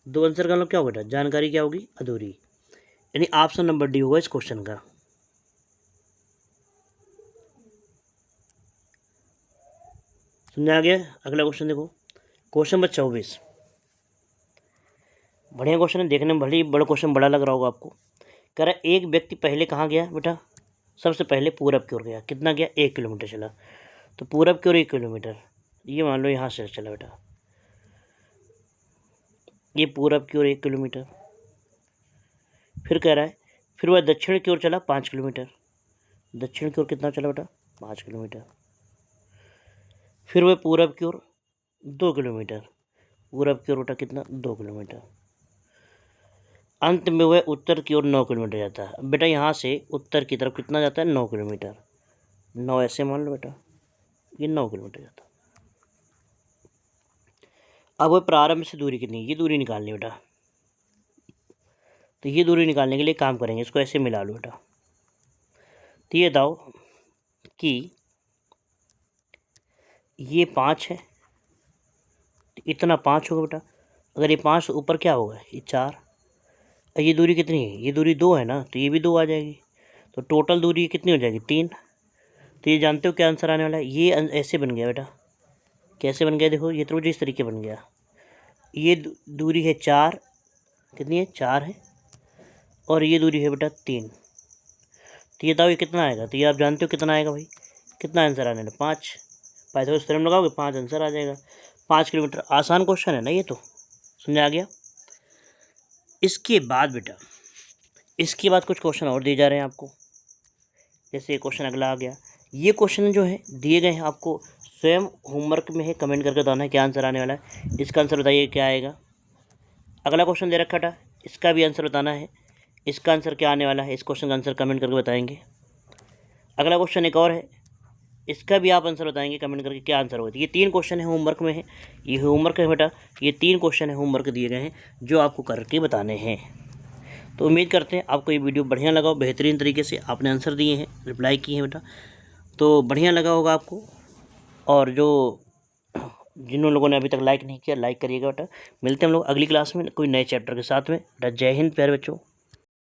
Speaker 1: दो आंसर का मतलब क्या होगा बेटा, जानकारी क्या होगी, अधूरी, यानी ऑप्शन नंबर डी होगा इस क्वेश्चन का। समझ आ गया। अगला क्वेश्चन देखो, क्वेश्चन नंबर 24, बढ़िया क्वेश्चन है, देखने में भले ही बड़ा क्वेश्चन बड़ा लग रहा होगा आपको। कह रहा है एक व्यक्ति पहले कहाँ गया बेटा, सबसे पहले पूरब की ओर गया, कितना गया, 1 किलोमीटर चला, तो पूरब की ओर 1 किलोमीटर, ये मान लो यहाँ से चला बेटा, ये पूरब की ओर 1 किलोमीटर। फिर कह रहा है फिर वह दक्षिण की ओर चला 5 किलोमीटर, दक्षिण की ओर कितना चला बेटा, 5 किलोमीटर। फिर वह पूरब की ओर 2 किलोमीटर, पूरब की ओर बेटा कितना, 2 किलोमीटर। अंत में वह उत्तर की ओर 9 किलोमीटर जाता है। बेटा यहाँ से उत्तर की तरफ कितना जाता है, 9 किलोमीटर, 9 ऐसे मान लो बेटा, ये 9 किलोमीटर जाता है। अब वह प्रारंभ से दूरी कितनी, ये दूरी निकालनी बेटा, तो ये दूरी निकालने के लिए काम करेंगे, इसको ऐसे मिला लो बेटा। तो ये बताओ कि ये 5 है, तो इतना 5 होगा बेटा, अगर ये 5 तो ऊपर क्या होगा, ये 4, और ये दूरी कितनी है, ये दूरी 2 है ना, तो ये भी 2 आ जाएगी, तो टोटल दूरी कितनी हो जाएगी, 3। तो ये जानते हो क्या आंसर आने वाला है, ये ऐसे बन गया बेटा, कैसे बन गया, देखो ये तो मुझे इस तरीके बन गया, ये दूरी है 4, कितनी है, 4 है, और ये दूरी है बेटा 3, तो ये बताओ ये कितना आएगा, तो ये आप जानते हो कितना आएगा भाई, कितना आंसर आने वाला, 5। पाइथागोरस थ्योरम लगाओगे 5 आंसर आ जाएगा, 5 किलोमीटर। आसान क्वेश्चन है ना ये, तो समझ आ गया। इसके बाद बेटा, इसके बाद कुछ क्वेश्चन और दिए जा रहे हैं आपको, जैसे ये क्वेश्चन अगला आ गया। ये क्वेश्चन जो है दिए गए हैं आपको, स्वयं होमवर्क में है, कमेंट करके बताना है क्या आंसर आने वाला है, इसका आंसर बताइए क्या आएगा। अगला क्वेश्चन दे रखा था, इसका भी आंसर बताना है, इसका आंसर क्या आने वाला है, इस क्वेश्चन का आंसर कमेंट करके बताएंगे। अगला क्वेश्चन एक और है, इसका भी आप आंसर बताएंगे कमेंट करके क्या आंसर होगा। ये 3 क्वेश्चन है होमवर्क में है, ये होमवर्क है बेटा, ये 3 क्वेश्चन है होमवर्क दिए गए हैं जो आपको करके बताने हैं। तो उम्मीद करते हैं आपको ये वीडियो बढ़िया लगा हो, बेहतरीन तरीके से आपने आंसर दिए हैं, रिप्लाई किए हैं बेटा, तो बढ़िया लगा होगा आपको। और जो जिन लोगों ने अभी तक लाइक नहीं किया, लाइक करिएगा बेटा। मिलते हैं हम लोग अगली क्लास में कोई नए चैप्टर के साथ में बेटा। जय हिंद प्यारे बच्चों।